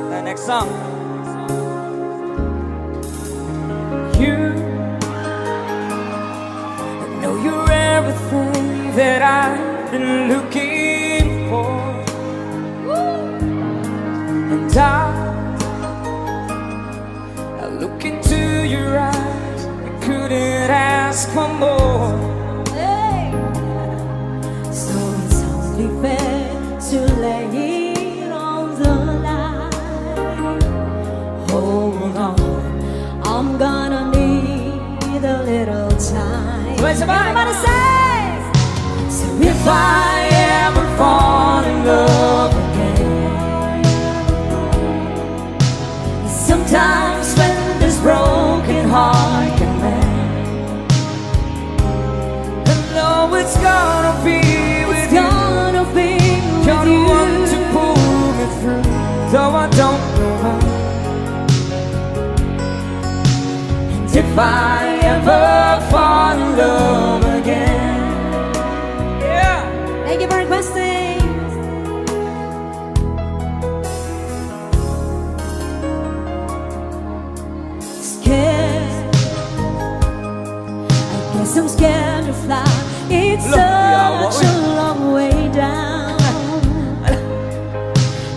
The next song. You, I know you're everything that I've been looking for. And I look into your eyes, I couldn't ask for more. So it's only fair to lay it on the line. Hold on, I'm gonna need a little time. Everybody say, so if I ever fall in love again, sometimes when this broken heart can mend, I know it's gonna be with you. You're the one to pull me through, though I don't know how. And if I ever fall in love again, yeah. Thank you for requesting. Scared, I guess I'm scared to fly. It's such a long way down.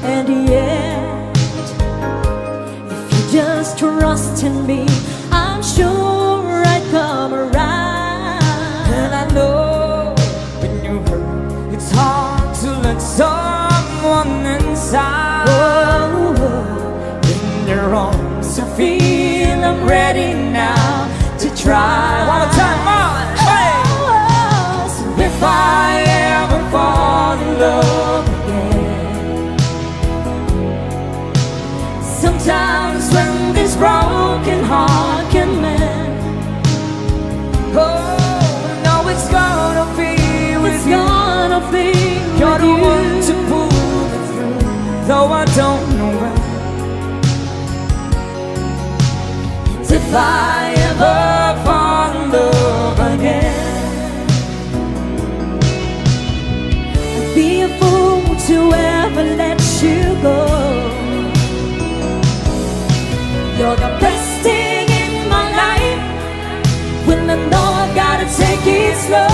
And yet, if you just trust in me, I'm sure I'd come around. And I know when you hurt, it's hard to let someone inside. In your arms, I feel I'm ready now to try. One more time, on! Hey! So if I ever fall in love again, sometimes when this broken heart can mend, Oh, no, it's gonna be with it's you. gonna be You're with the you. one to pull me through, though I don't know when. If I ever fall in love again, I'd be a fool to ever let you go. You're the best thing in my life, when I know I gotta take it slow.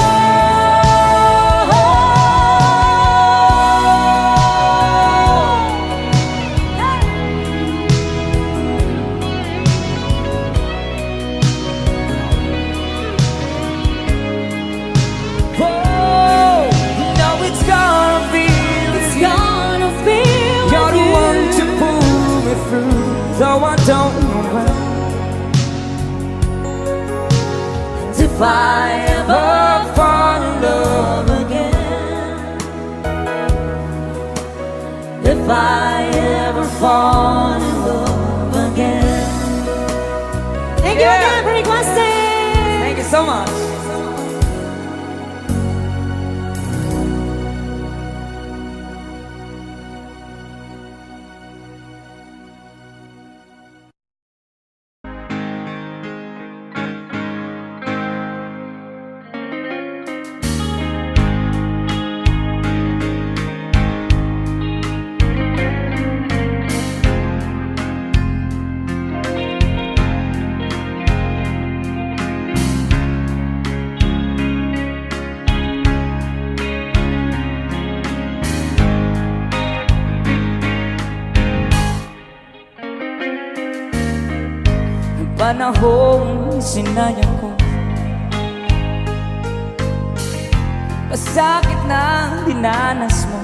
oh, you know it's gonna be with It's you. gonna be You're with the you. one to pull me through, though I don't know when. And if I ever fall in love again, if I ever fall in love again. Thank you again for requesting. Thank you so much. Panahong sinayang ko, masakit na dinanas mo.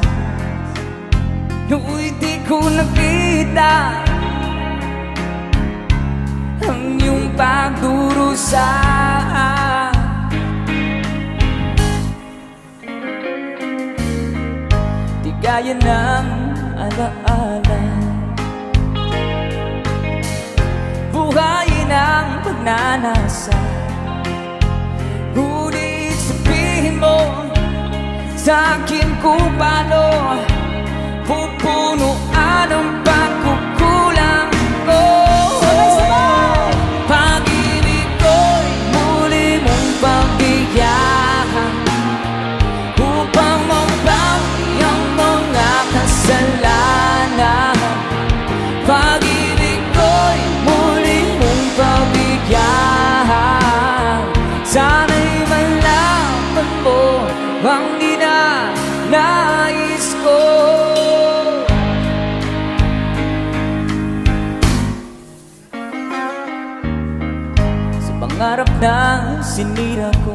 Nooy di ko nakita ang iyong pagdurusa. Di gaya ng alaala, buhayin ang pagnanasa. Ngunit sabihin mo sa akin kung paano pupunuan ang pagkukulang ko. Pag-ibig ko'y muli mong pagbigyan upang mabawi ang mga kasalanan. ko. Sa pangarap na sinira ko,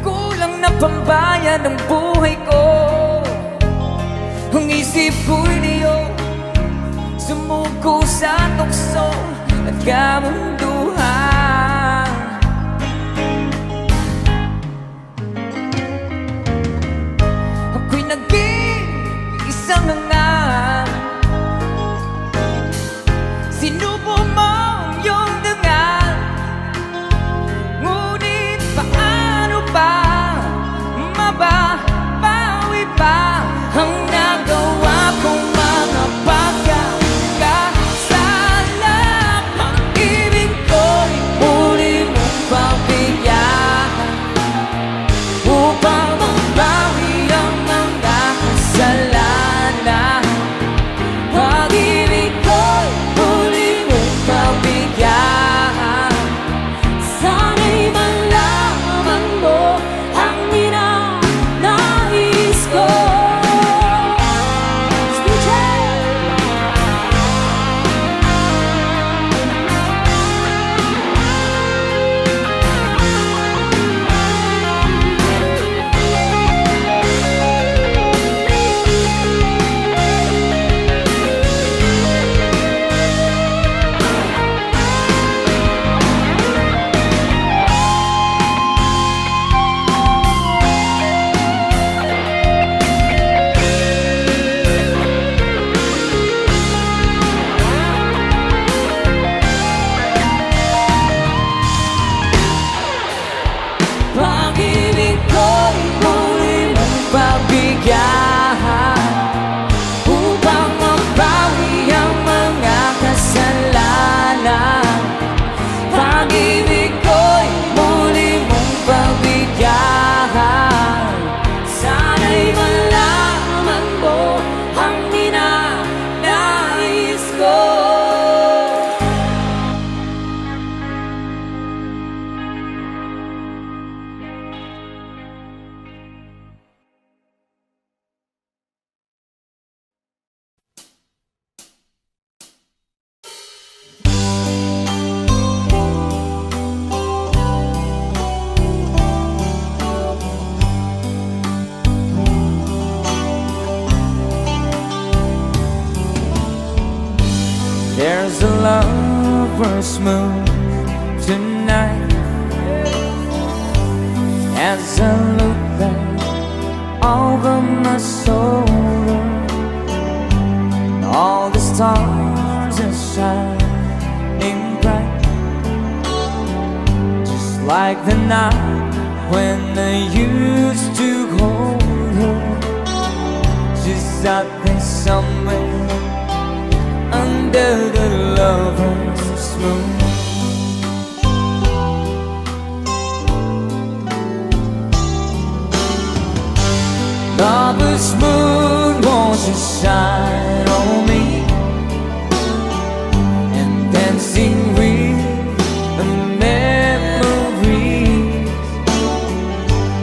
kulang na pambayad ng buhay ko. Ang isip ko'y diyo, sumuko sa tukso at kamunduhan. Ako'y naging isang hangal, sinubo mo ang iyong dangal. Ngunit paano ba mababawi pa ang nagawa kong mga pagkakasala? Pag-ibig ko'y muli mong pagbigyan upang mabawi ang mga kasalanan. Pag-ibig ko'y muli mong pagbigyan. Sana'y malaman mo ang ninanais ko. DJ! Pag-ibig ko'y muli mong pagbigyan upang mabawi ang mga kasalanan. Pag-ibig ko'y muli mong pagbigyan. Sana'y malaman mo ang ninanais ko. There's a lover's moon tonight as I look back over my soul. All the stars are shining bright, just like the night when I used to hold her. She's out there somewhere under the lover's moon. Lover's moon, won't you shine on me and dancing with the memories.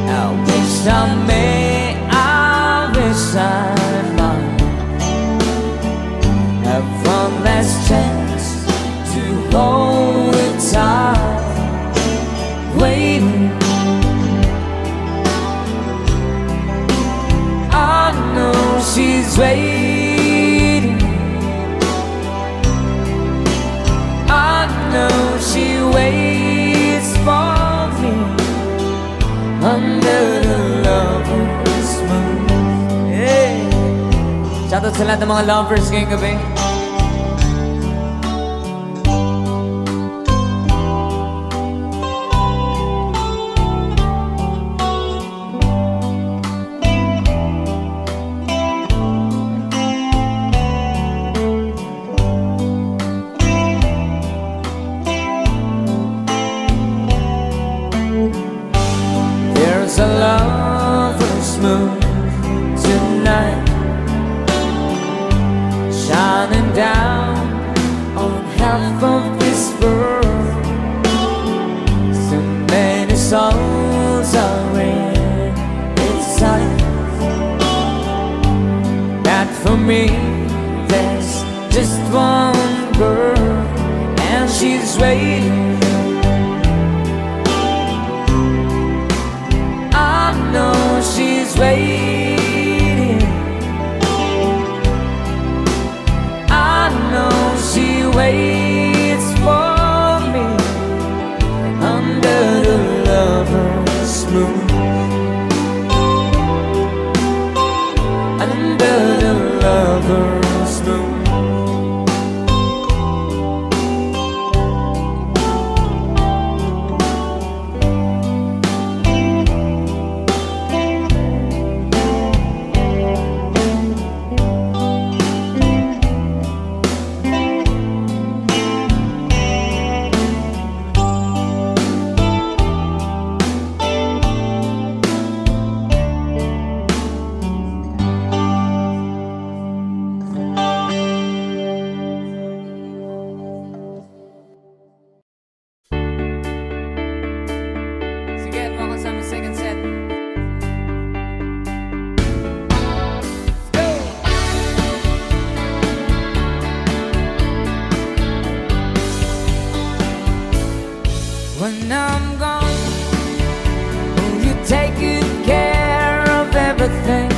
I wish I may, I wish I might have one last chance to hold it tight, waiting. I know she's waiting. I know she waits for me under the lover's moon. Hey! Shoutout sa lahat ng mga lovers ngayong gabi. There's a lover's moon tonight, shining me. There's just one girl, and she's waiting. I know she's waiting. I know she waits for me under the lover's moon. Under the lover's moon. Sige, mga kasama second set. Let's go! When I'm gone, will you take good care of everything?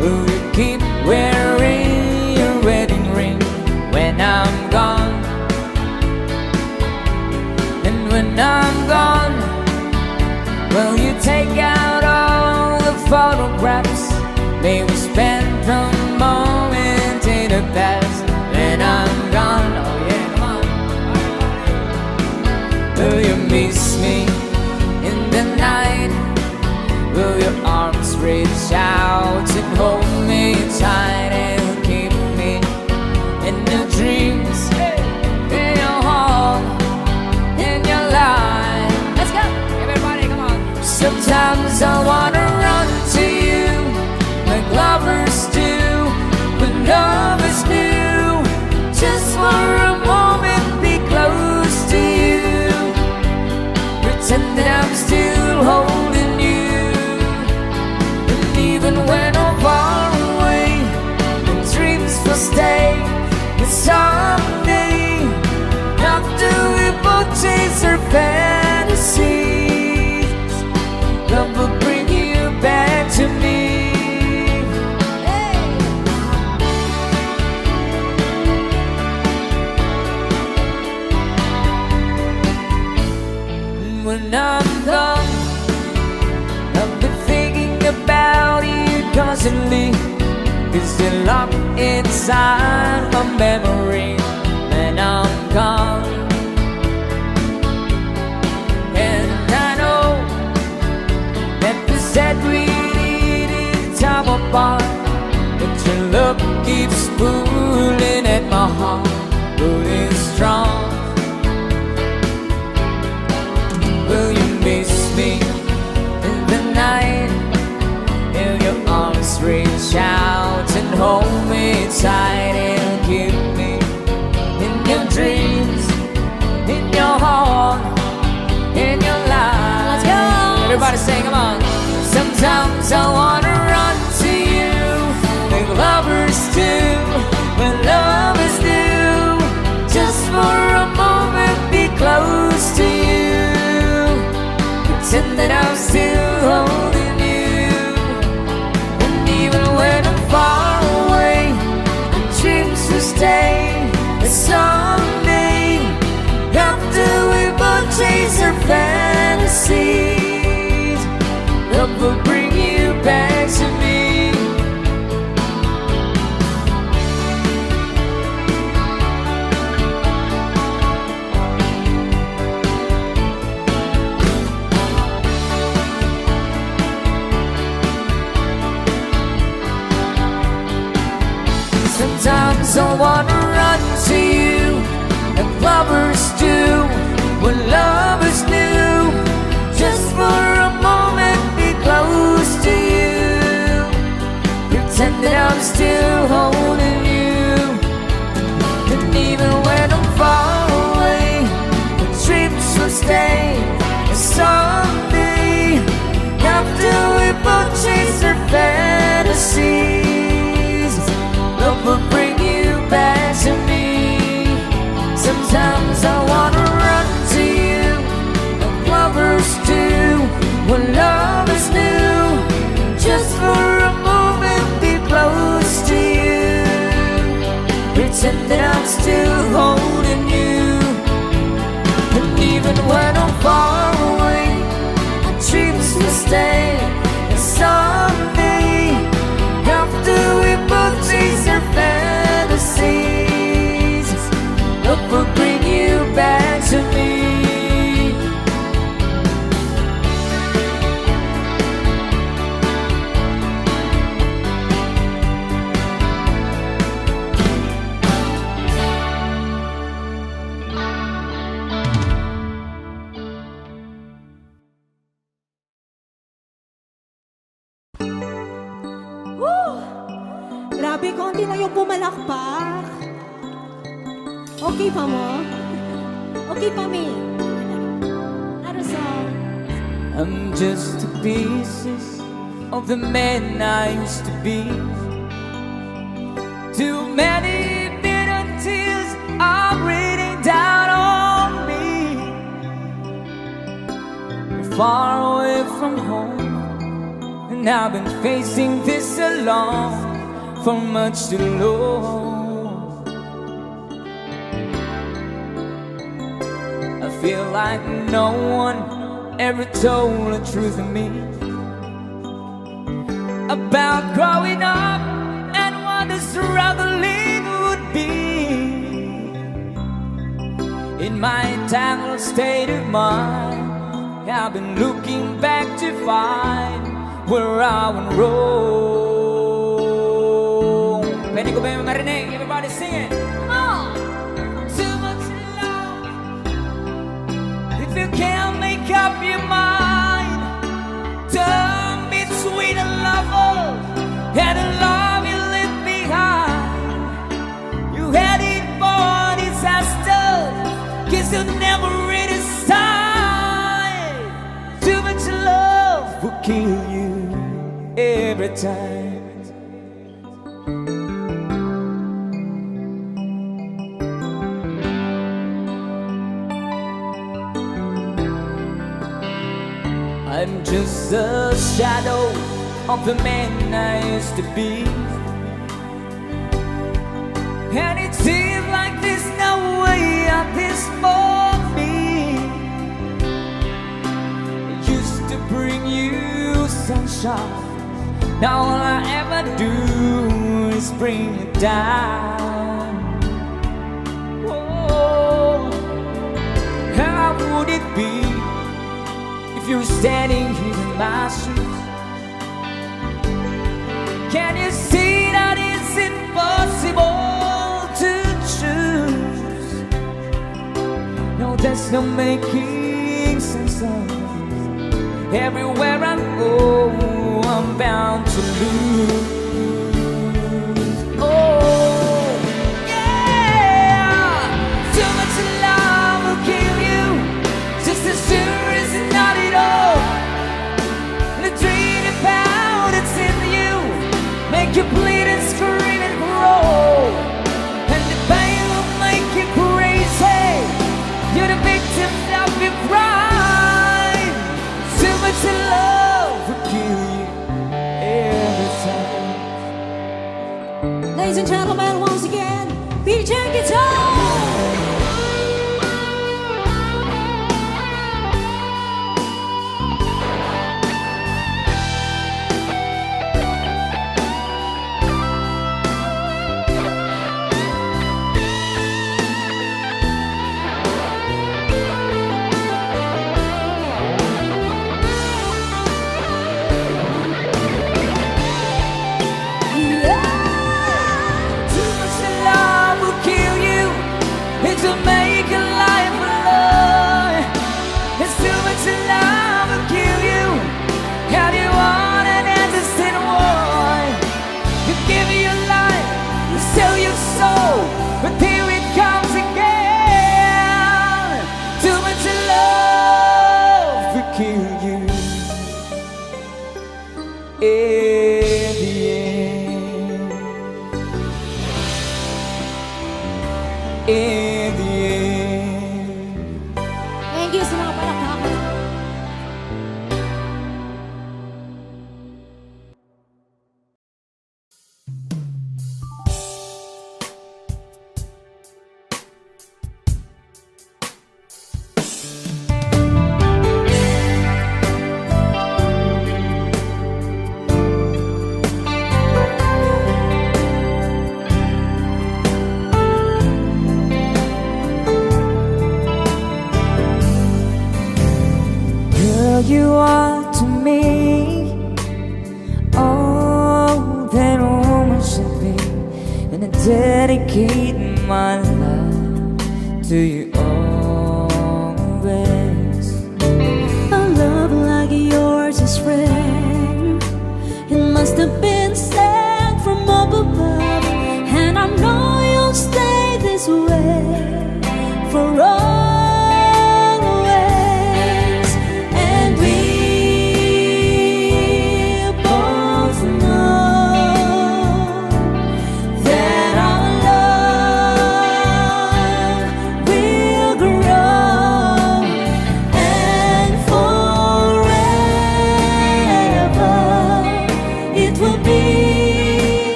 Will you keep wearing your wedding ring when I'm gone? And when I'm gone, will you take out all the photographs? May we spend a moment in the past. When I'm gone, oh yeah, come on. Will you miss me in the night? Will your arms reach out and hold me tight and keep me in your dreams, in your heart, in your life? Let's go, everybody, come on. Sometimes I wanna run to you like lovers do, but lovers do. Just for a moment, be close to you. Pretend that I'm still holding you. And even when I'm far away, the dreams will stay. But someday, after we both chase our fantasies, love will bring you back to me. Hey. When I'm gone, I'll be thinking about you constantly, 'cause you're locked inside my memory when I'm gone. And I know that we said we needed time apart, but your love keeps pulling at my heart, pulling strong. Will you miss me in the night? Will your arms reach out and hold me tight and keep me in your dreams, in your heart, in your life? Let's go! Everybody sing, come on. Sometimes I wanna run to you like lovers do, when lovers do. Just for a moment, be close to you. Pretend that I'm still holding you. And even when I'm far away, the dreams will stay. And someday, after we both chase our fantasies, love will bring you back to me. Sometimes I wanna run to you like lovers do, when lovers do. Just for a moment, be close to you. Pretend that I'm still holding you. And even when I'm far away, the dreams will stay. And someday, after we both chase our fantasies, Grabe, konti lang yung pumalakpak. Okay pa mo? Okay pa, me? Ano song? I'm just the pieces of the man I used to be. Too many bitter tears are raining down on me. Far away from home, and I've been facing this alone for much too long. I feel like no one ever told the truth to me about growing up and what the struggling would be. In my tangled state of mind, I've been looking back to find where I went wrong. Pwede ko ba yung marinig? Everybody sing it. Oh! Too much love. If you can't make up your mind, turn between a lover and a love you left behind. You had it for disaster, guess you'll never really start. Too much love will kill you every time. I'm just a shadow of the man I used to be, and it seems like there's no way out this for me. Used to bring you sunshine, now all I ever do is bring it down. Oh, how would it be if you're standing here in my shoes? Can you see that it's impossible to choose? No, there's no making sense of it. Everywhere I go, I'm bound to lose. Oh, yeah. Too much love will kill you, just as sure as not at all. The dream about it's in you, make you bleed and scream and grow, and the pain will make you crazy. You're the victim of your pride. Too much love will kill you every time. Ladies and gentlemen, once again, BJ Guitar! Too much love will kill you, it's to make a life alone. It's too much love will kill you. How do you want an understand why? You give your life, you sell your soul, but here it comes again. Too much love will kill you. In the end, in the end. Thank you sa mga palakpakan. Girl, you are to me all that a woman should be, and I dedicate my life to you always. A love like yours is rare. It must have been sent from up above.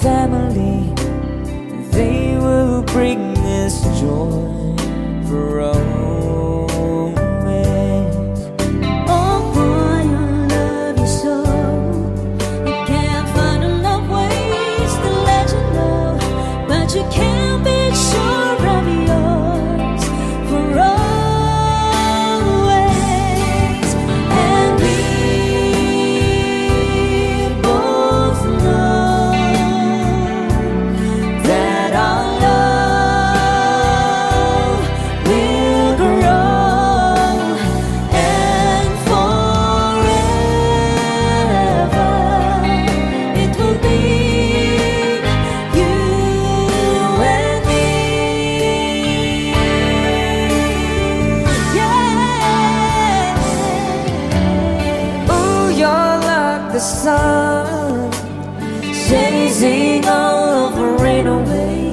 family, they will bring us joy for always. Oh boy, I love you so. I can't find enough ways to let you know, but you can't be sure I'm yours for always. And we both know That our love will grow, and forever it will be you and me. Yeah. Ooh, you're like the sun, chasing all of the rain away.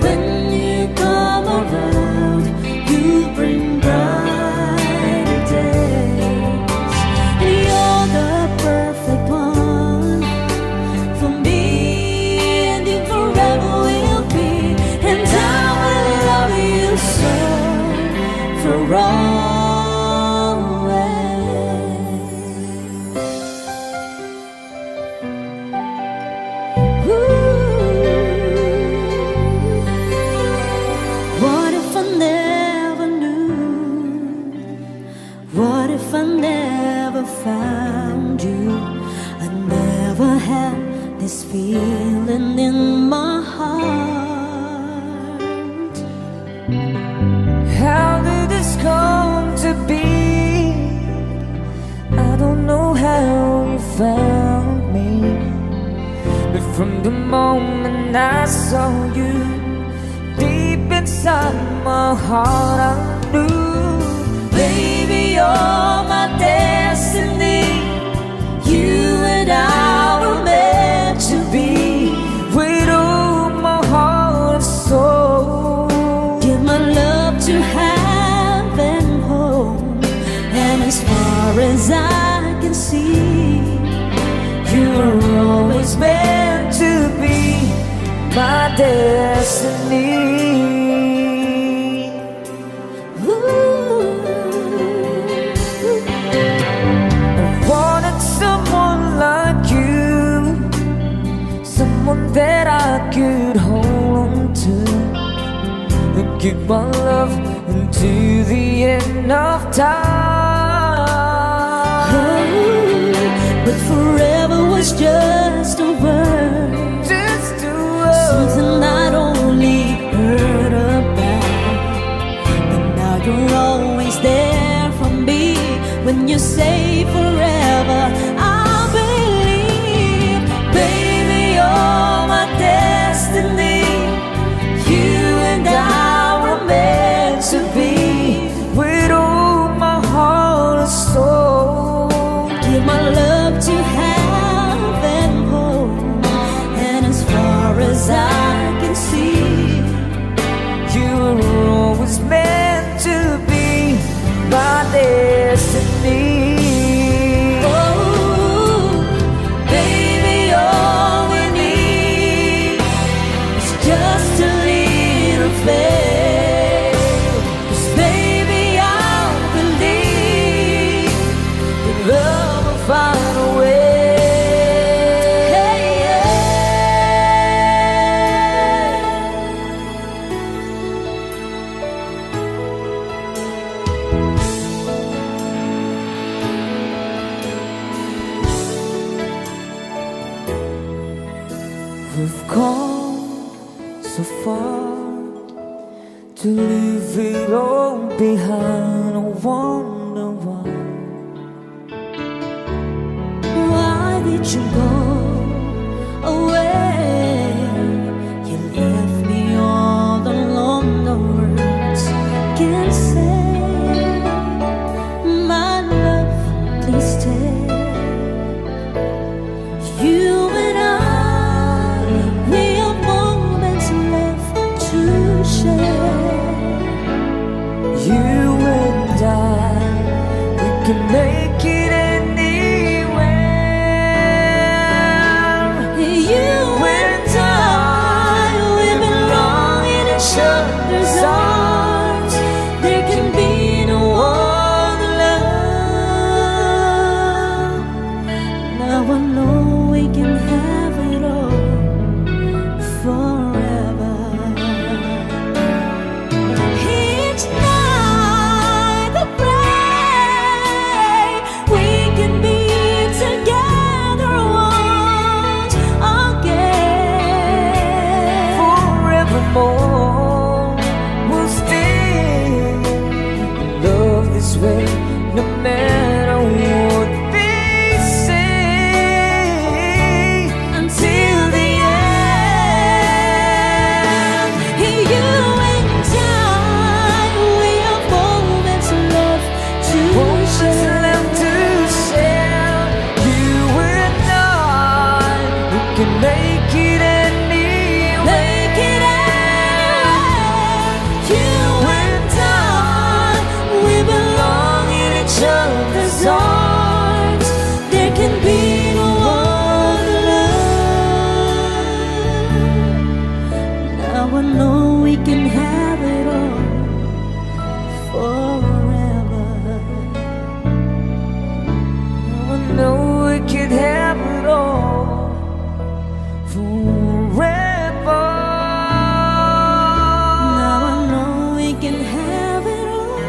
When you come around, you bring brighter days. You're the perfect one for me, and you forever will be. And I will love you so for always. What if I never knew? What if I never found you? I never had this feeling in my heart. How did this come to be? I don't know how you found me, but from the moment I saw you, deep inside my heart I knew, baby, you're my destiny. You and I were meant to be. With all my heart and soul, Give my love to heaven home, and as far as I can see, you were always meant to be my destiny. I wanted someone like you, someone that I could hold on to, and give my love until the end of time. but forever was just a word, Just to something I'd only heard about. But now you're always there for me. When you say forever, I believe, baby, you're my destiny. You and I were meant to be. with all my heart and soul. Give my love to heaven home, and as far as I can see, You were always meant to be my destiny. oh, baby, all we need is just a little faith. 'Cause baby, I believe That love will find a way. We've come so far to leave it all behind. I wonder why. Why did you go away? You left me all alone, no words can say. My love, please stay. You and I, we have moments left to share. You and I, we can make it anywhere. You can make it anyway. Make it anyway. You and I, we belong in each other's arms. There can be no other love. Now I know we can have it all forever. I know we could have it all forever. Now I know we can have it all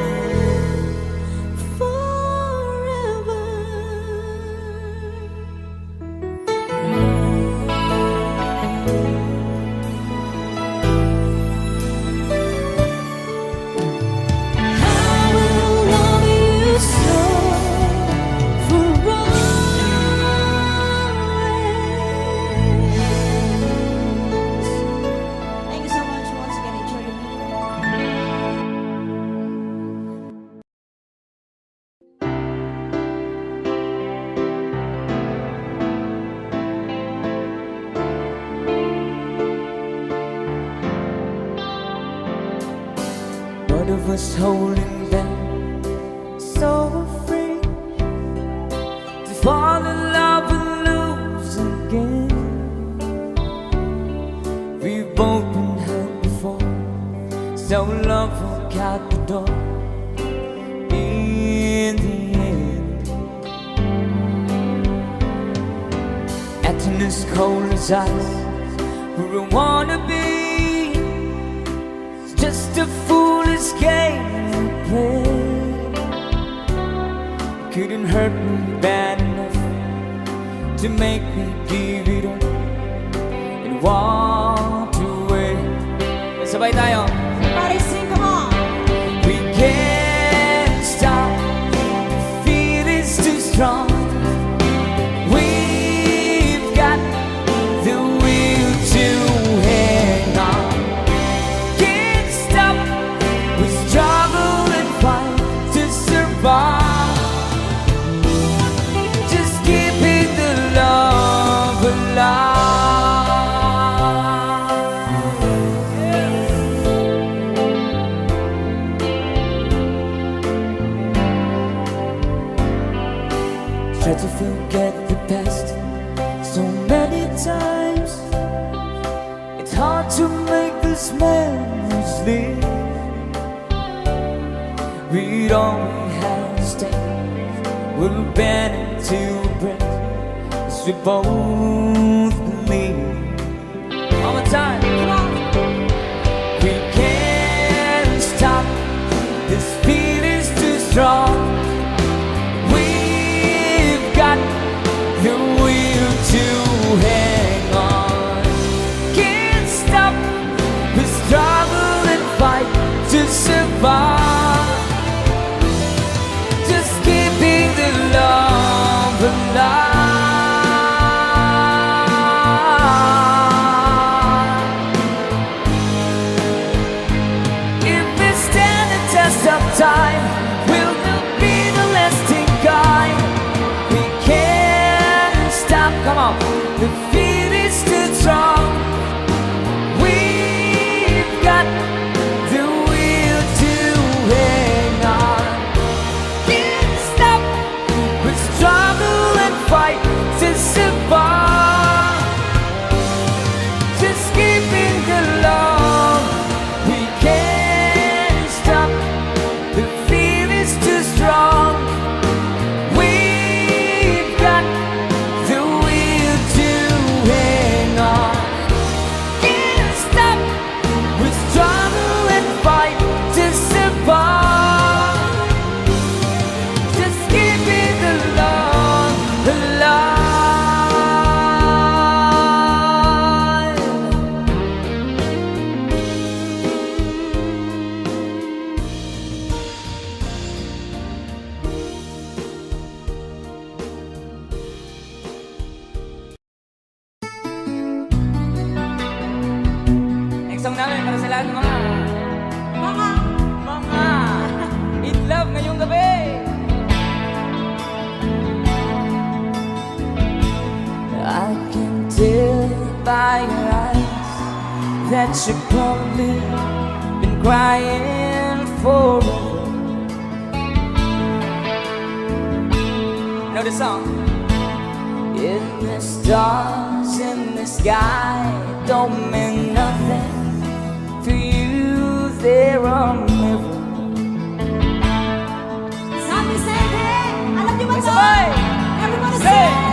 forever. I will love you so always. Thank you so much once again. Enjoy your meal. One of us holding back, so afraid to fall in love and lose again. We've both been hurt before, so love walked out the door in the end. Acting as cold as ice, where I wanna be. It's just a foolish game we play. Couldn't hurt me bad enough to make me give it up and walk away. Sabay tayo. Everybody sing, come on. We can't stop, the feeling's too strong. We've got the will to hang on. Can't stop, we struggle and fight to survive. Just keeping the love alive. Try to forget the past so many times. It's hard to make this memories live. Read all we have to stay. We'll bend into a breath as we both believe. One more time, come on. We can't stop, this feeling's too strong. We've got the will to hang on. Can't stop, we struggle and fight to survive. Just keeping the love alive. If we stand the test of time, will there be the lasting kind? We can't stop, come on, the feeling's too strong. We've got the will to hang on. Can't stop, we struggle and fight to survive. Just keeping the love, we can't stop, the feeling's too strong. We've got the will to hang on. Can't stop, we struggle and fight to survive. Just keeping the love alive. Next song namin para sa lahat ng mga in love ngayong gabi. I can tell by your eyes that you've probably been crying forever. Know the song? If the stars in the sky don't mean nothing to you, they're a mirror. Sabi sa akin, alam niyo ba ito? Sabay! Everybody Say! say!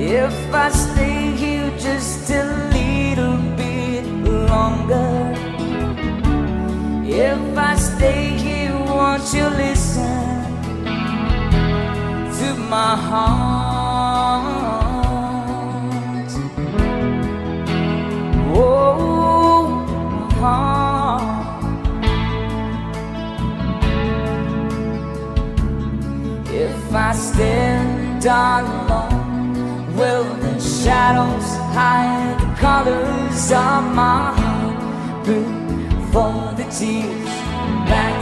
If I stay here just a little bit longer, if I stay here, won't you listen to my heart? Oh, my heart. If I stand alone, will the shadows hide the colors of my heart? Blue for the tears, black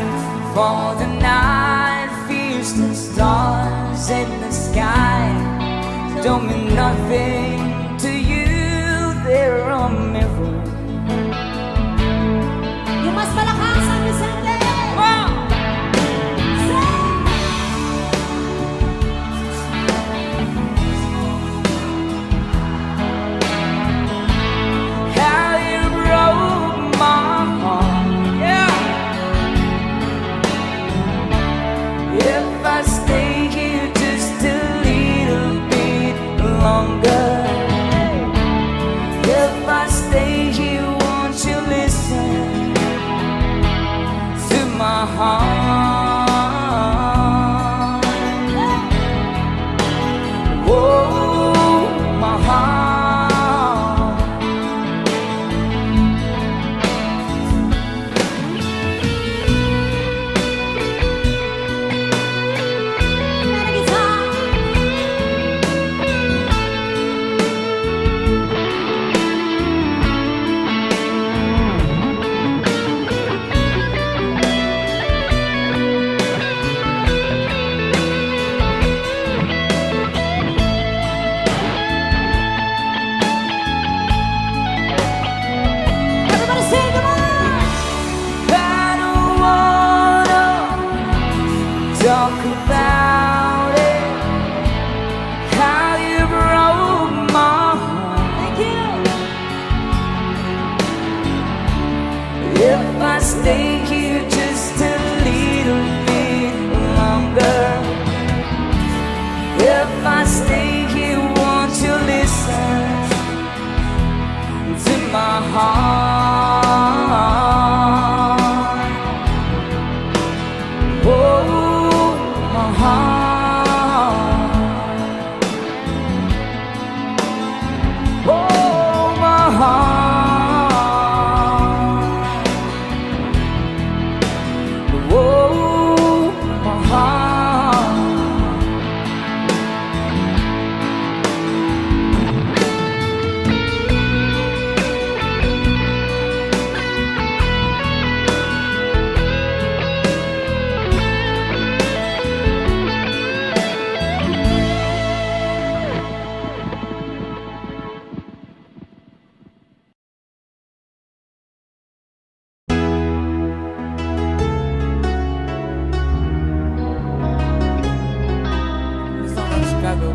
for the night. Fears the stars in the sky don't mean nothing to you, they're a mirror. Yung mas malakas, San Vicente! Wow! How you broke my heart, yeah. If I stay here just a little bit longer, if I stay here, won't you listen to my heart? Oh, my heart. Mana guitar? Everybody sing, come on! I don't wanna talk about it, how you broke my heart. Thank you! If I stay here just a little bit longer, if I stay here, won't you listen to my heart? Oh, my heart. Oh, my heart. Oh, my heart. It's not like Chicago.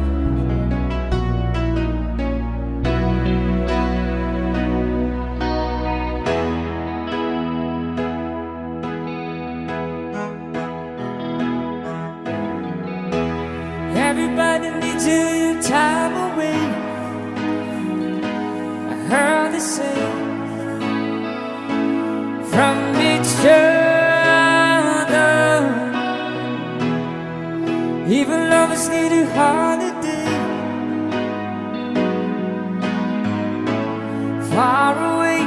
Everybody needs your time away. I heard they say from each other. Even lovers need a holiday. Far away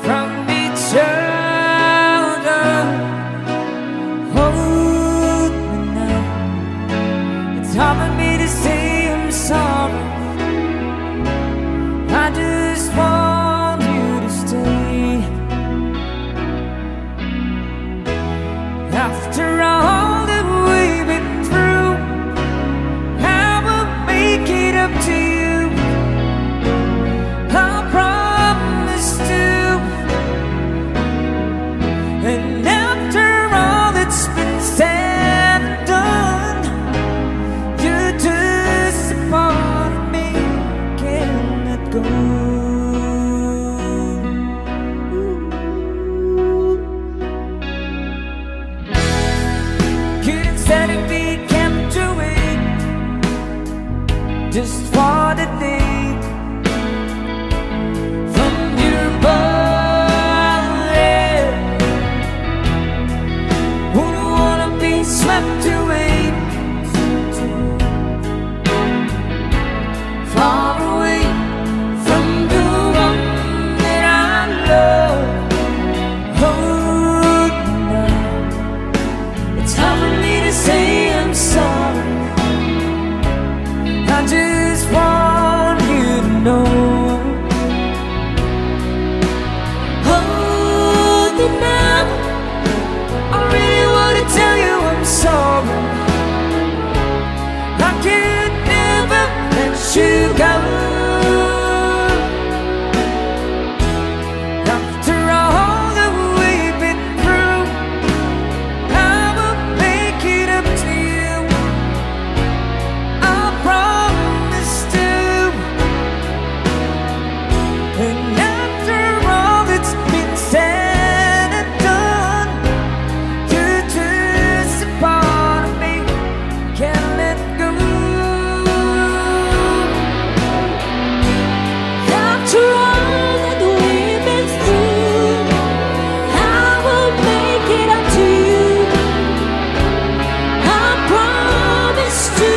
from each other. Hold me now. It's hard for me to say I'm sorry. I just want underneath from your body. Wouldn't wanna be swept away, far away from the one that I love. Oh, no. It's hard for me to say I'm sorry. I just want you to know. Hold me now. I really want to tell you I'm sorry. I could never let you go. After all that we've been through, I will make it up to you. I promise to. And after all that's been said and done, you're just a part of me. Can't let go. After all that we've been through, I will make it up to you. I promise to.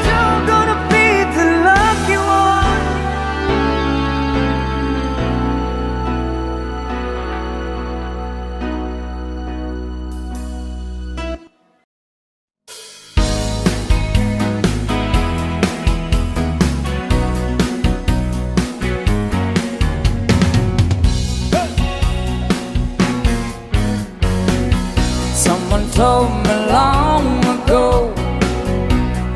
You're gonna be the lucky one. Someone told me long ago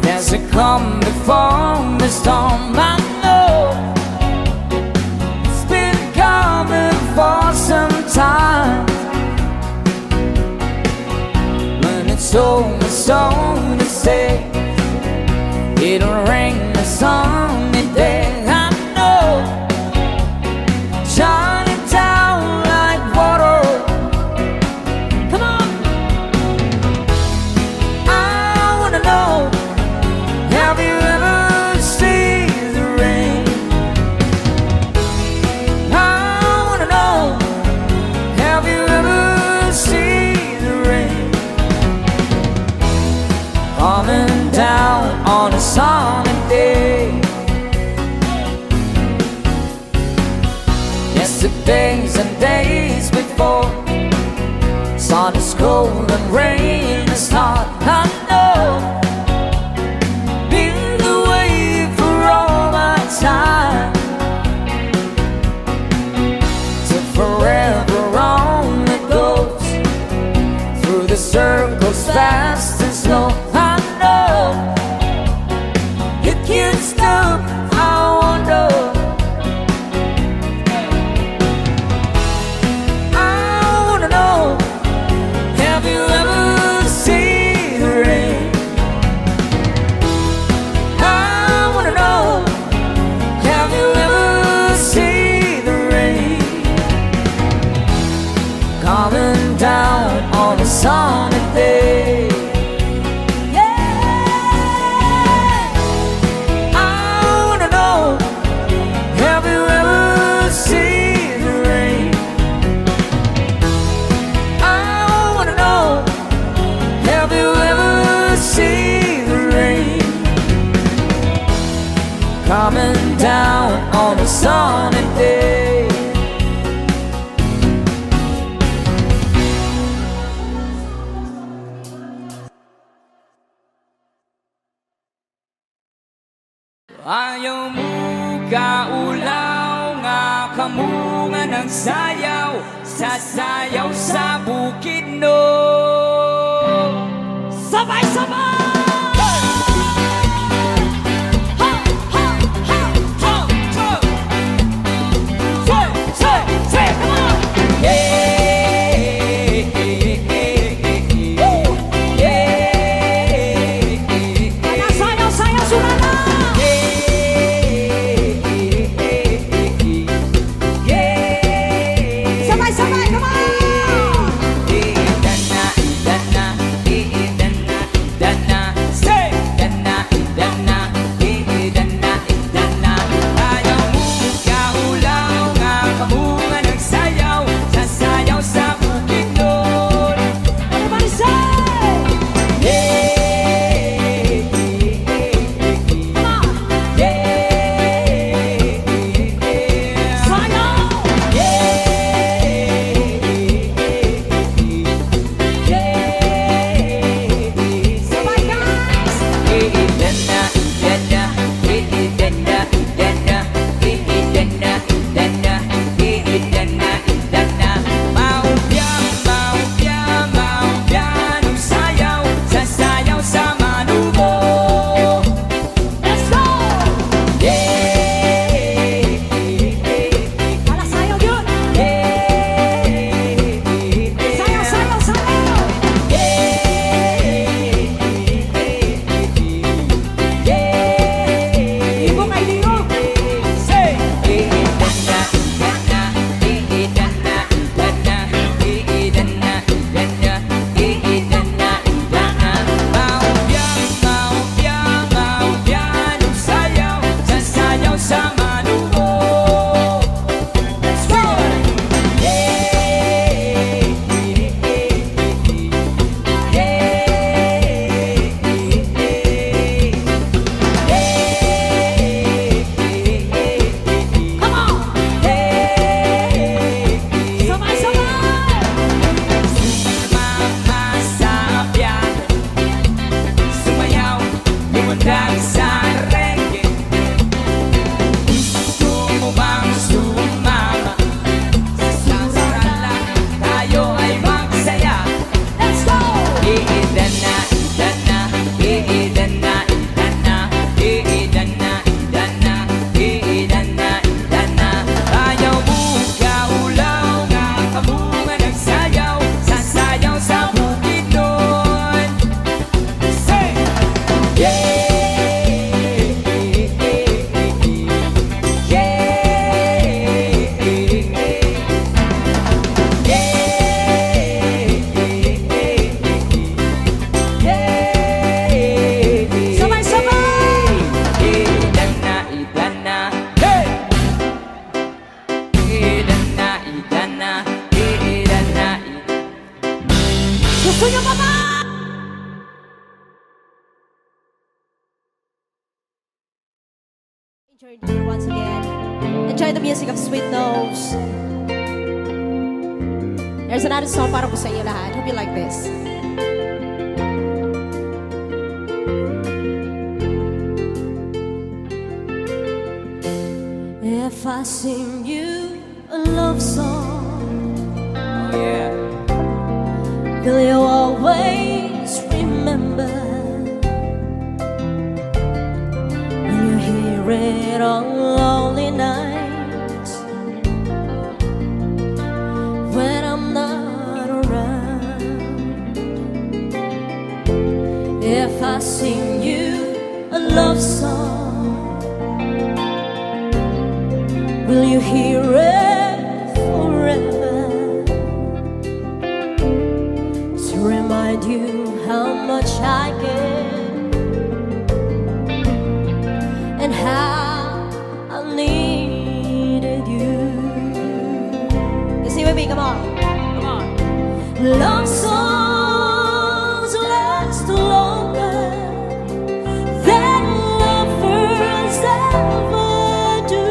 there's a calm before the storm. I know it's been coming for some time. When it's over, so to say, it'll rain a sunny day. I know, shining down like water. Come on. I wanna know, have you ever seen the rain? I wanna know, have you ever seen the rain? Coming down on a sunny day. Yesterdays and days before, sun is cold and rain is hot. I know, been the way for all my time. So forever on it goes, through the circles fast and slow. I know, you can't stop, I wonder. I wanna know, have you ever seen the rain? I wanna know, have you ever seen the rain? Coming down on a sunny day. Yeah. I wanna know, have you ever seen the rain? I wanna know, have you ever seen the rain? Coming down on a sunny day. Ayaw mo kaulaw nga kamo nga nagsayaw, sasayaw sa bukid no. Sabay-sabay! Yeah. Jordan once again. Enjoy the music of Sweet Nose. There's another song para po sa iyo lahat. Hope you like this. If I sing you a love song, Oh yeah. will you always remember? Will you hear it on lonely nights when I'm not around? If I sing you a love song, will you hear it forever? To remind you how much I care and how I needed you. You see with me, come on. Come on. Love songs last longer than lovers ever do.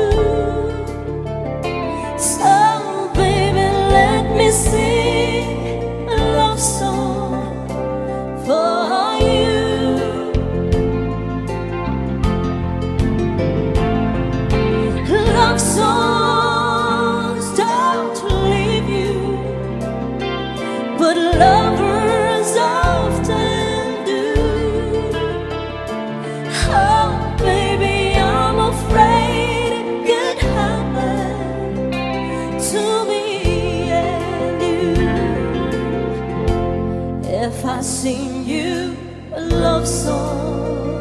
So baby, let me sing a love song for you. Love songs don't leave you, but lovers often do. Oh, baby, I'm afraid it could happen to me and you. If I sing you a love song,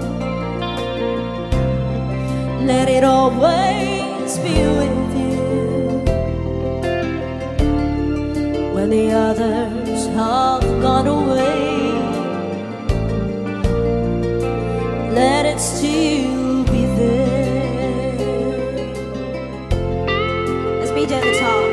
let it always be with you. When the others have gone away, let it still be there. Let's be at the top.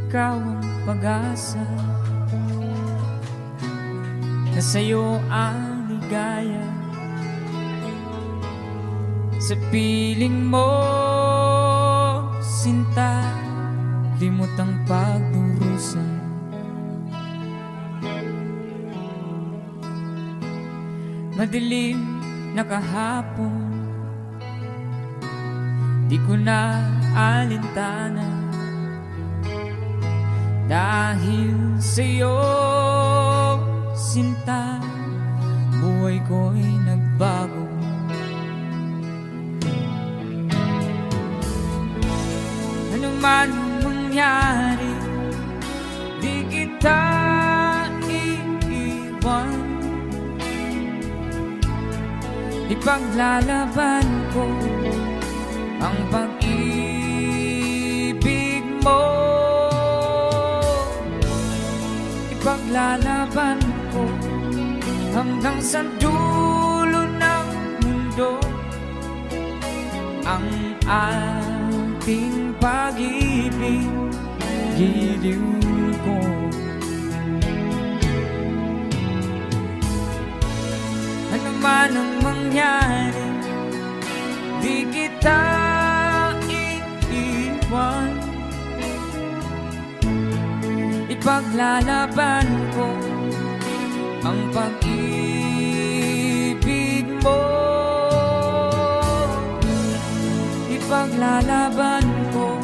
ikaw ang pag-asa, na sa'yo ang ligaya. Sa piling mo, sinta, limot ang pagdurusa. Madilim na kahapon, di ko na alintana, dahil sa'yo, sinta, buhay ko'y nagbago. Ano man mangyari, di kita iiwan. Ipaglalaban ko ang pag-ibig mo. Ipaglalaban ko hanggang sa dulo ng mundo ang ating pag-ibig, giliw ko. Ano man ang mangyari, di kita iiwan. Ipaglalaban ko ang pag-ibig mo. Ipaglalaban ko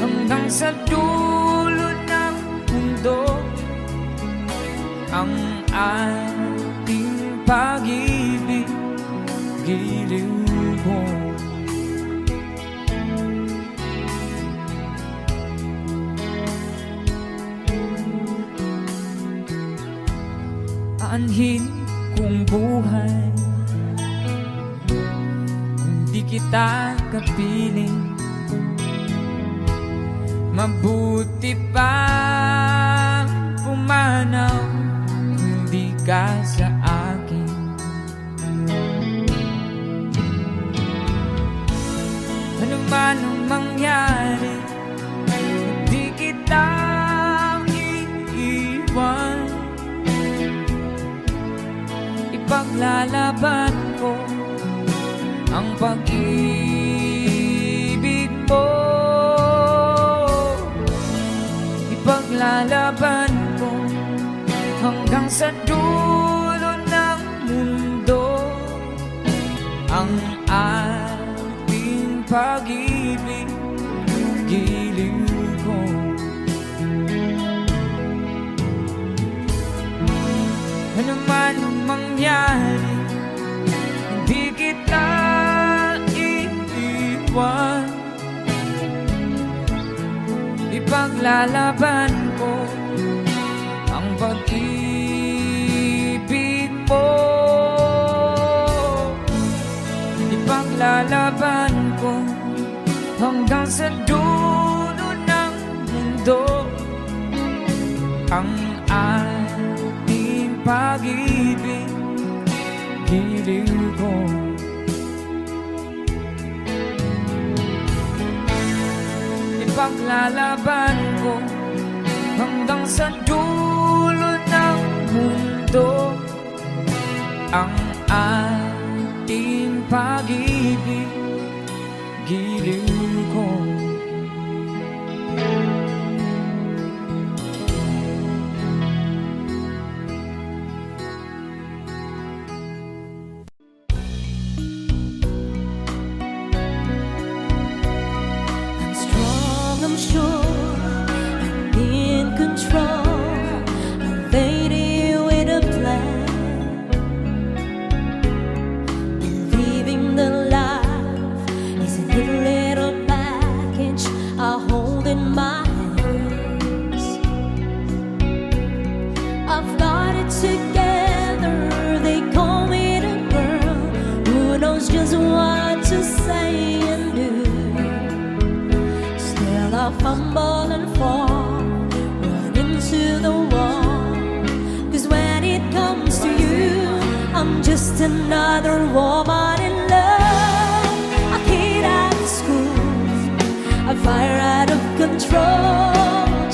hanggang sa dulo ng mundo ang ating pag-ibig, giliw ko. Aanhin kong buhay kung di kita kapiling. Mabuti pa pumanaw kung di ka sa akin. Ano man ang mangyari, di kita iiwan. Ipaglalaban ko ang pag-ibig mo. Ipaglalaban ko hanggang sa dulo ng mundo ang ating pag-ibig, giliw ko. Ano man ang mangyari, hindi kita iiwan. Ipaglalaban ko ang pag-ibig mo. Ipaglalaban ko hanggang sa dulo ng mundo ang ating pag-ibig, giliw ko. Ipaglalaban ko hanggang sa dulo ng mundo ang ating pag-ibig, giliw ko. I'm sure I'm in control. I'm lady with a plan, believing the life is a little package I hold in my hands. I've got it together. They call me the girl who knows just what to say and do. I fumble and fall, run into the wall. 'Cause when it comes to you, I'm just another woman in love. A kid out of school, a fire out of control.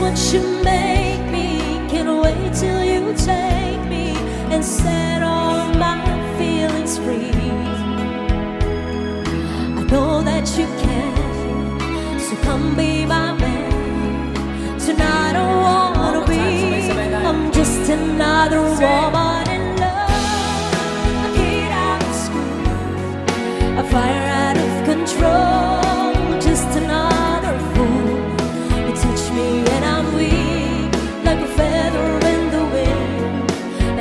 what you make me. Can't wait till you take me and set all my feelings free. I know that you can, so come be my man. Tonight I wanna be, I'm just another woman in love. A kid out of school, a fire out of control, just another fool. You touch me and I'm weak, like a feather in the wind,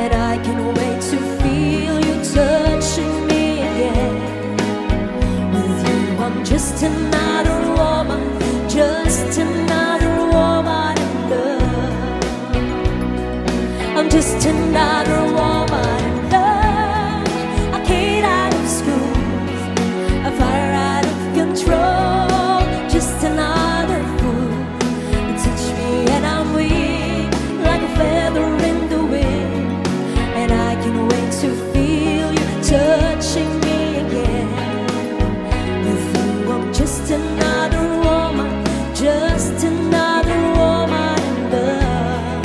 and I can't wait to feel you touching me again. With you I'm just another woman, just another woman in love. I'm just another woman in love. A kid out of school, a fire out of control, just another fool. You touch me and I'm weak, like a feather in the wind, and I can't wait to feel you touching me again. With you I'm just another woman, just another woman in love.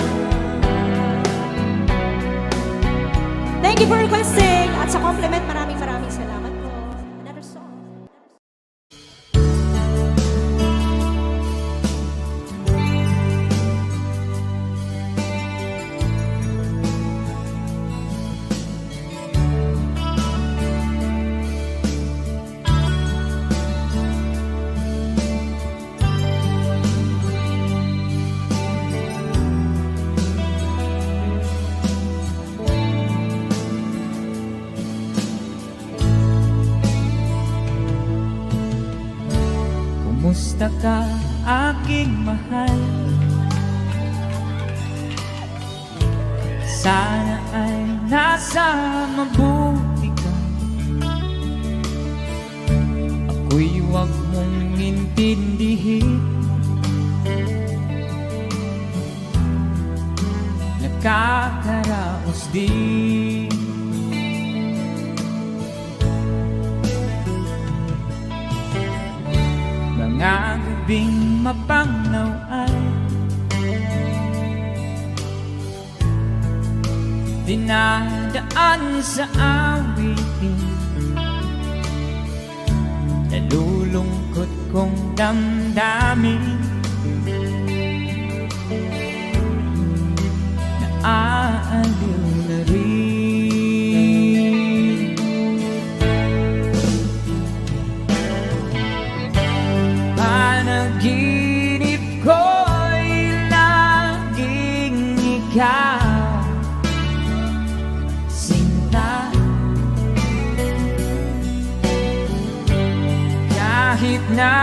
Thank you for requesting. At sa compliment, maraming salamat po. Another song. Kumusta ka, aking mahal? Sana ay nasa mabuti ka. Ako'y huwag mong intindihin. Nakakaraos din. Mga gabing mapangnaw ay dinadaan sa awitin. Nalulungkot kong damdamin, naaaliw na rin. Panaginip ko'y laging ikaw, sinta. Kahit na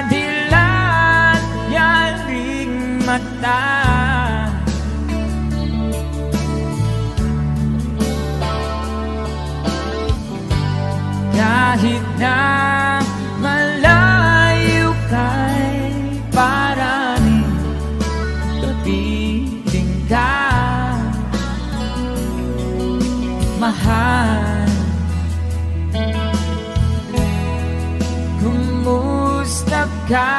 dilat yaring mata, kahit na malayo kay paraning kapiling ka, mahal. Kumusta ka?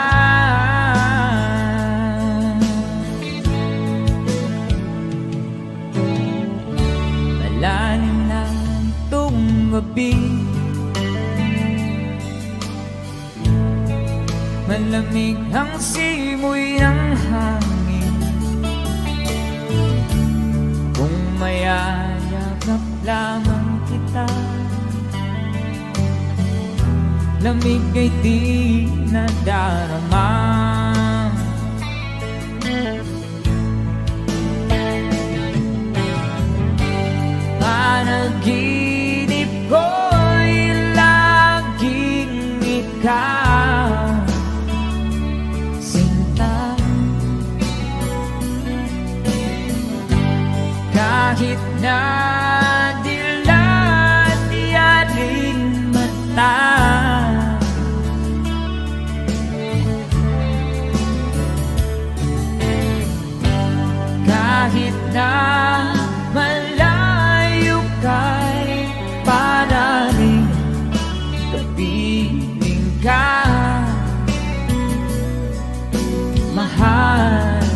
Malalim na itong gabi, malamig ang simoy ng hangin. Kung mayayakap lamang kita, lamig ay di nadarama. Panaginip ko'y laging ikaw, sinta. Kahit na dilat yaring mata, kahit na malayo kay paraning kapiling ka, mahal.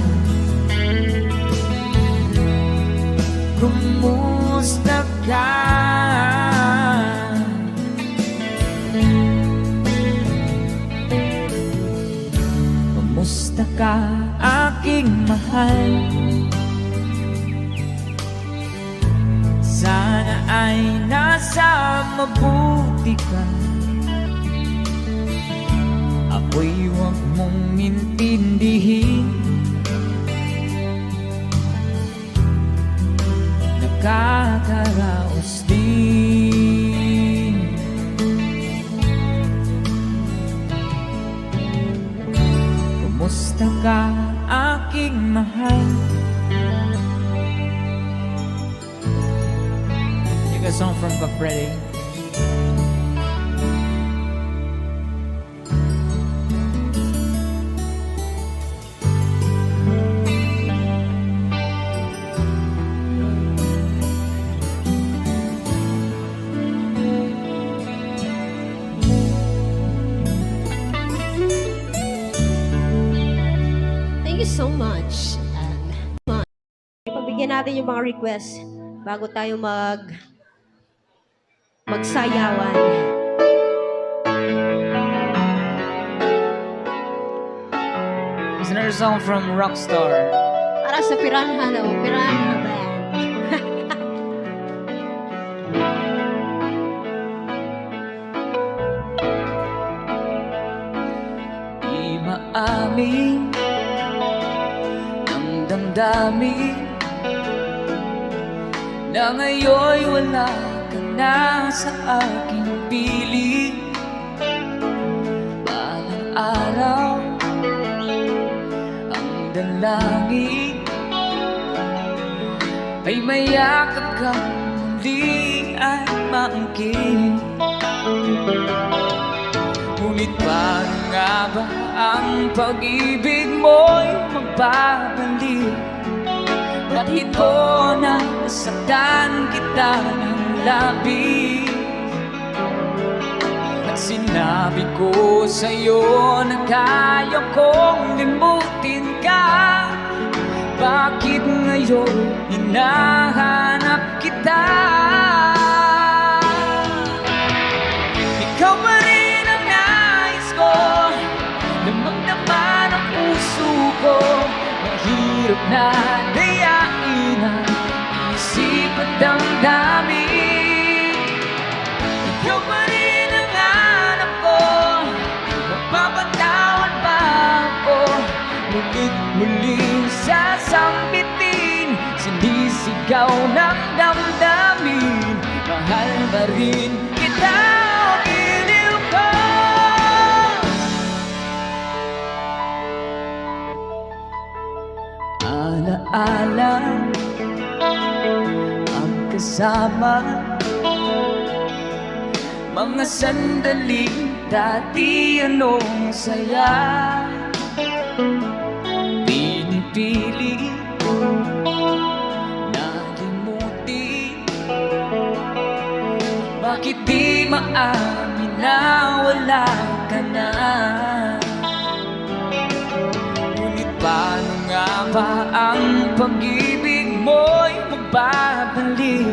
Kumusta ka, aking mahal? Sana ay nasa mabuti ka. Ako'y huwag mong intindihin. Nakakaraos din. Kumusta ka, aking mahal? Take a song from Kapre. Thank you so much. Ipagbigyan natin yung mga request bago tayo magsayawan. There's another song from Rockstar. Para sa Piranha daw, Piranha Band. Di maamin ang damdamin na ngayon'y wala ka na sa aking piling. Balang araw ang dalangin ay mayakap kang muli at maangkin. Ngunit paano nga ba ang pag-ibig mo'y magbabalik? Ba't ito na nasaktan kita ng labis? At sinabi ko sa'yo na kaya kong limutin ka. Bakit ngayon hinahanap kita? Ikaw pa rin ang nais ko, damang-dama ng puso ko. Mahirap na dayain ang isip at damdamin. Ikaw pa rin ang hanap ko, mapapatawad ba ako? Ngunit muling sasambitin, sinisigaw ng damdamin. Mahal pa rin kita, giliw ko. Alaala ang kasama, mga sandaling dati anong saya. Pinipili nalimutin, bakit di maamin na wala ka na? Ngunit paano nga ba ang pag-ibig mo'y magbabalik?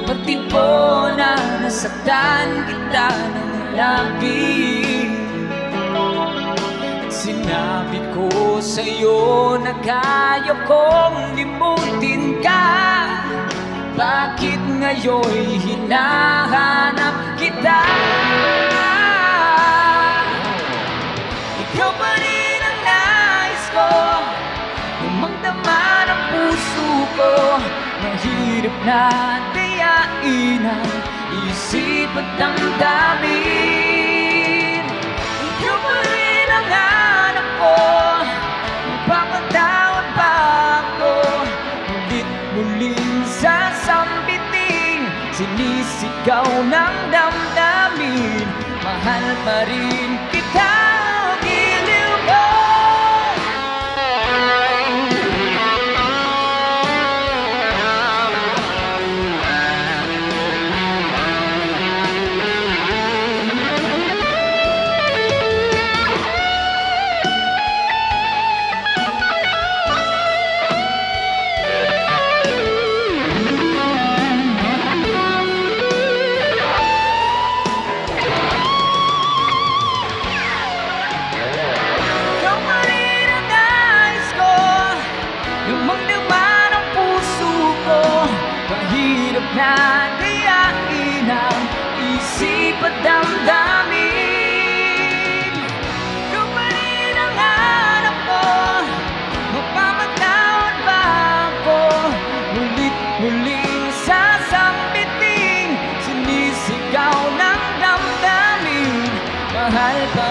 Pati po na nasaktan kita ng labis. Sinabi ko sa'yo na kaya kong limutin ka. Bakit ngayon'y hinahanap kita? Ikaw pa rin ang nais ko, damang-dama ng puso ko. Mahirap na dayain ang isip at damdamin. Ikaw pa rin ang hanap ko, mapapatawad ba ako? Ulit muling sasambitin, sinisigaw ng damdamin. Mahal pa rin kita, giliw ko.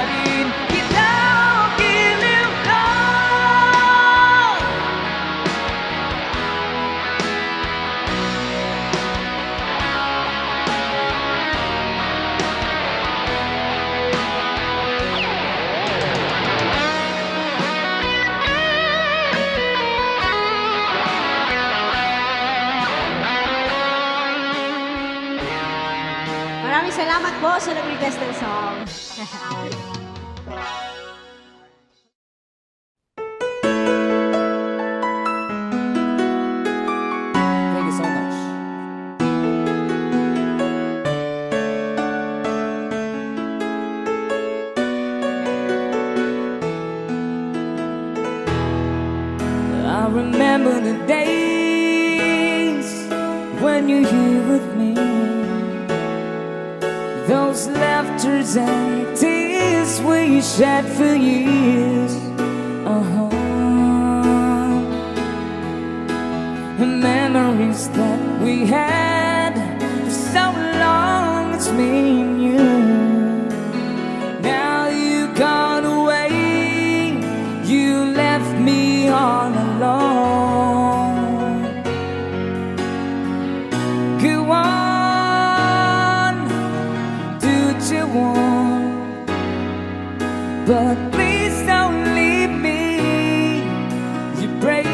rin kita giliw ka. Maraming salamat po sa nag-request ng song. Thank you so much. I remember the days when you're here with me. Those laughters and tears we shed for years. And memories that we had for so long. It's me and you. Now you gone away. You left me all alone. Go on, do what you want, but please don't leave me. You break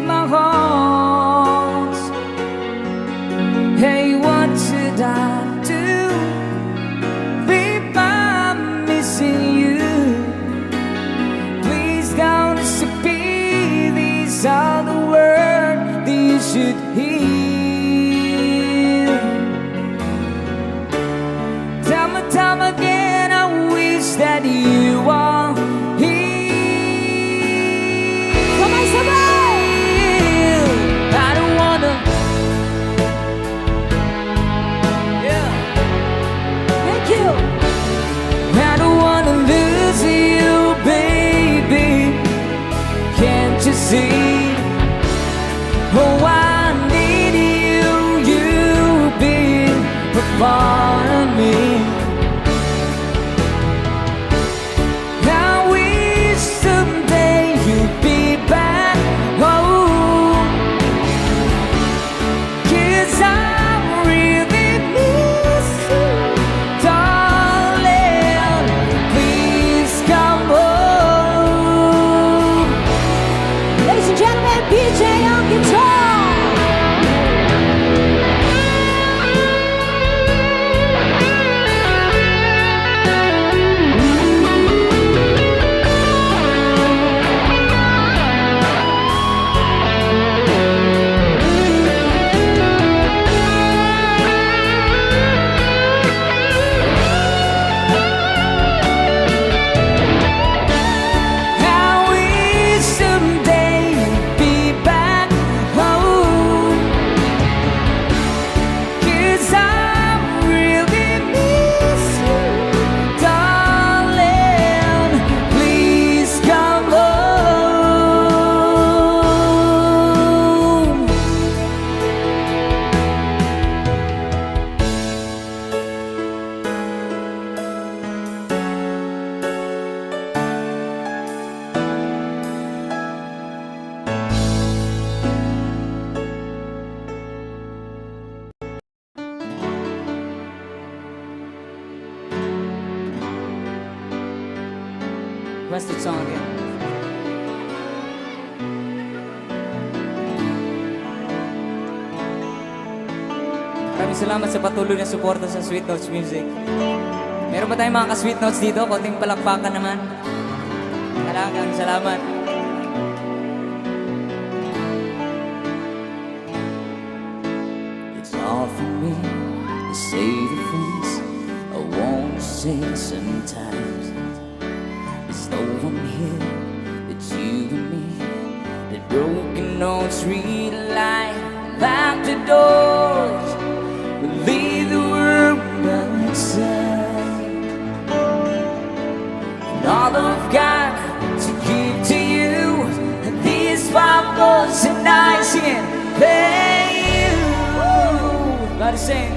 my heart. Hey, what should I do? Babe, I'm missing you. Please don't disappear. These are the words that you should hear. Time again, I wish that you are here. Sabay-sabay! I don't wanna. Yeah. Thank you! I don't wanna lose you, baby. Can't you see? Oh, I need you. You've been a part of me. I wish someday you'd be back home, 'cause I really miss you, darling. Please come home. Ladies and gentlemen, PJ on guitar! I wish someday you'd be back home, 'cause I really miss you, darling. Please come home. Requested song again. Maraming salamat sa patuloy na suporta sa Sweet Notes Music. Meron pa tayong mga ka-Sweet Notes dito, konting palakpakan naman. Talagang salamat. It's hard for me to say the things I want to say sometimes. There's no one here but you and me. The broken notes read like lock the doors, but leave the world outside. And all I've got to give to you, and these 5 months and nights can pay you. Everybody sing.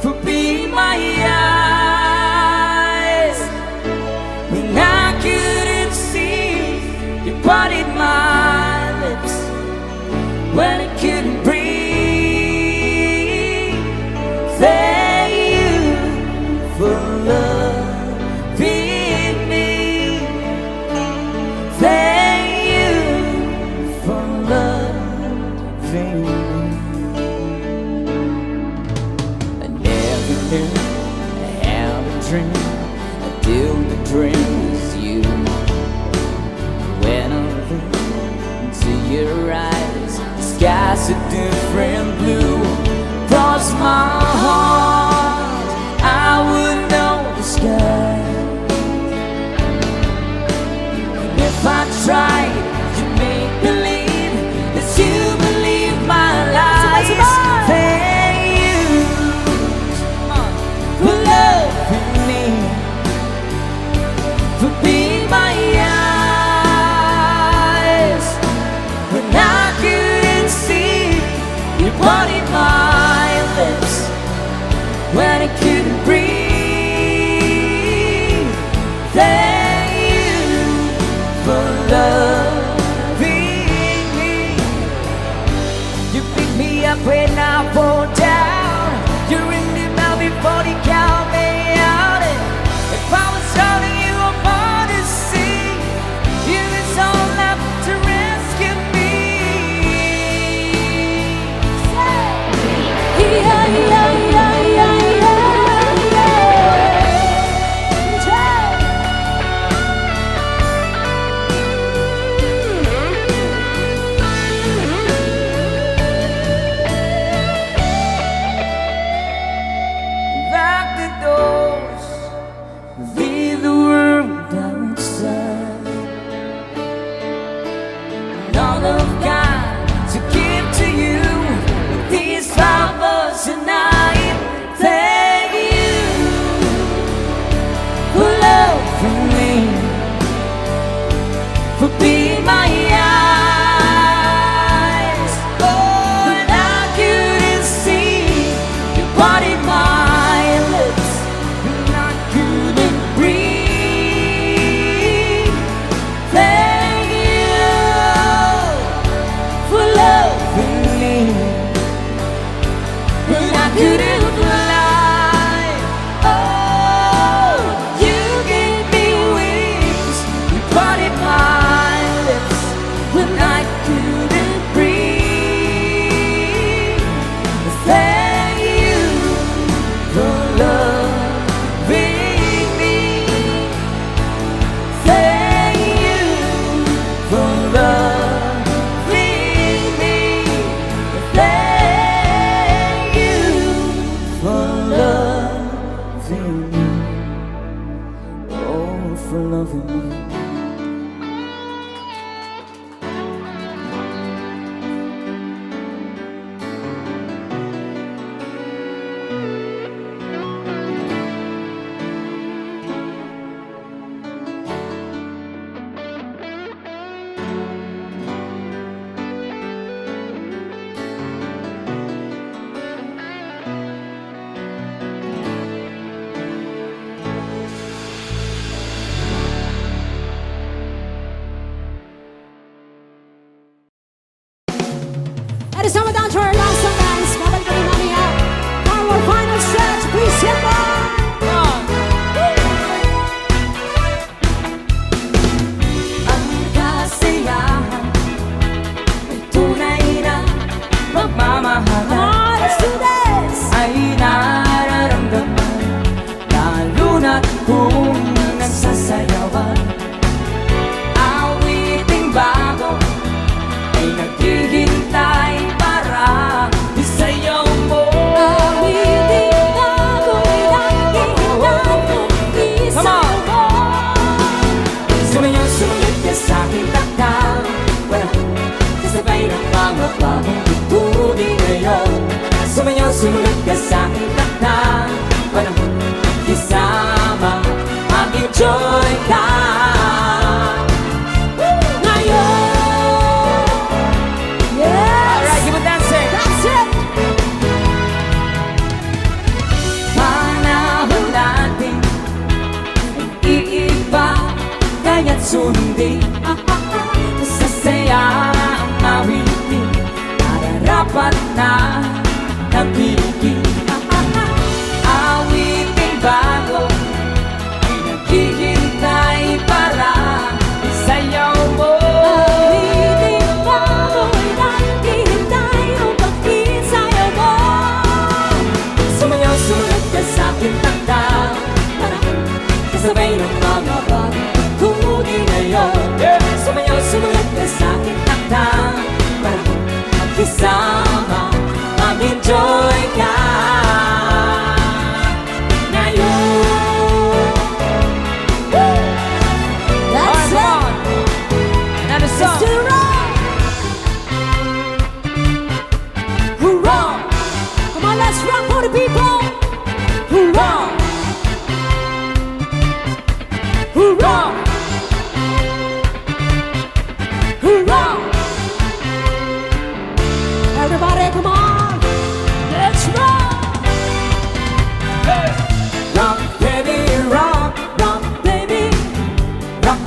For being new. I have a dream, I do the dream is you. When I look into your eyes, the sky's a different blue. Cross my heart, I would know the sky. And if I tried to make believe that you believe my lies, thank you for loving me, for being my eyes when I couldn't see your body, my lips when I couldn't breathe. Thank you for loving me. You pick me up when I fall down. You ring the bell before they count me out. If I was holding you upon the sea, you was all left to rescue me. Lock the doors, leave the world outside. And all of God to give to you with these flowers tonight. Thank you for loving me, for being my eyes. Oh, and I couldn't see your body, my lips, and I couldn't breathe. Thank you for loving me when I couldn't fly. Oh, you gave me wings, you body, my lips when I couldn't breathe. Thank you for loving me. Thank you for loving me. Thank you for loving me. Oh, for loving me. It is time down to our last song, guys. Babalik rin namin ha. Our final stretch, please stand by. Ang kasiyahan ay tunay na pagmamahalan Let's do this. ay nararamdaman, lalo na't kung nagsasayawan. Awiting bago ay naghihintay para isayaw mo. Awiting bago'y naghihintay, Come on! isaw mo. Sumayaw, sumunod ka sa aking takdang, kasabay ng mga bagong tugtugin ngayon. Sumayaw, sumunod ka sa aking takdang, isama aking joy ka. Ngayon. Yes. Alright, keep on dancing. That's it. Panahon natin iiba, kaya't sundin sa saya ang awitin, nararapat na nabigin. Awiting bago ay naghihintay para isayaw mo. Awiting bago'y naghihintay upang isayaw mo. Sumayaw, sumunod ka sa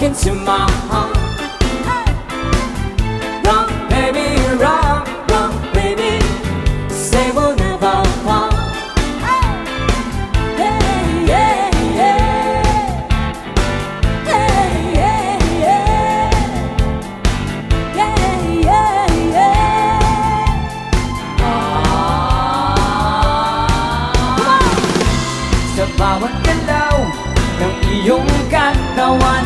into my heart. Rock, baby, rock, rock, baby, say we'll never part. Hey, yeah, yeah. Hey, yeah, yeah. Yeah, yeah, yeah. Sa bawat galaw ng iyong katawan,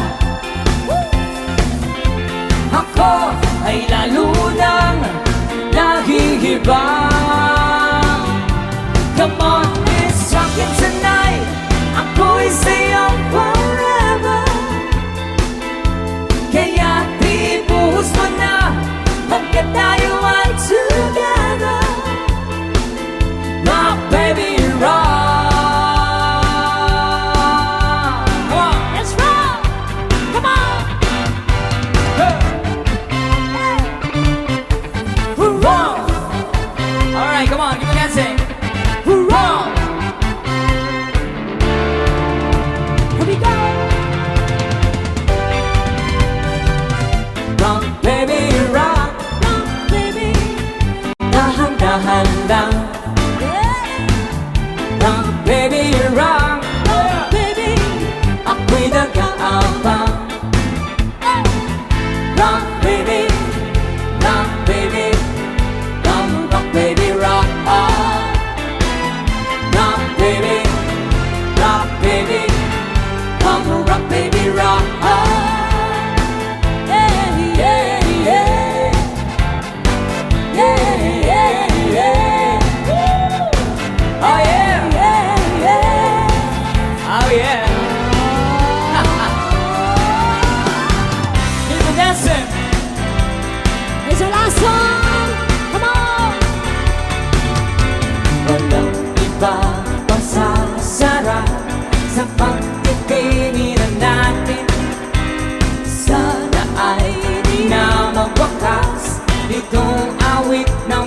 ako ay lalo nang nahihiba. Come on, it's rockin' tonight, ako'y sa'yo forever. Kaya di buhos mo na, hanggat tayo ay together. My baby, rock. Come on, Let's rock. Come on. rock. All right, come on, keep on dancing. Rock. Here we go. Rock, baby, rock. Rock, baby. Dahan-dahan lang. Yeah. Rock, baby, rock. Rock, baby. Ako'y nag-aabang. Rock, baby, rock, baby. Come, rock, baby, rock. Rock, baby, rock, baby. Come, rock, baby, rock. Yeah, yeah, yeah. Yeah, yeah, yeah. Oh yeah, Yeah, yeah. oh yeah. Keep on dancing. It's our last song. Come on. Walang iba pang sasarap sa pagtitingin natin. Sana ay di na magwakas itong awit ng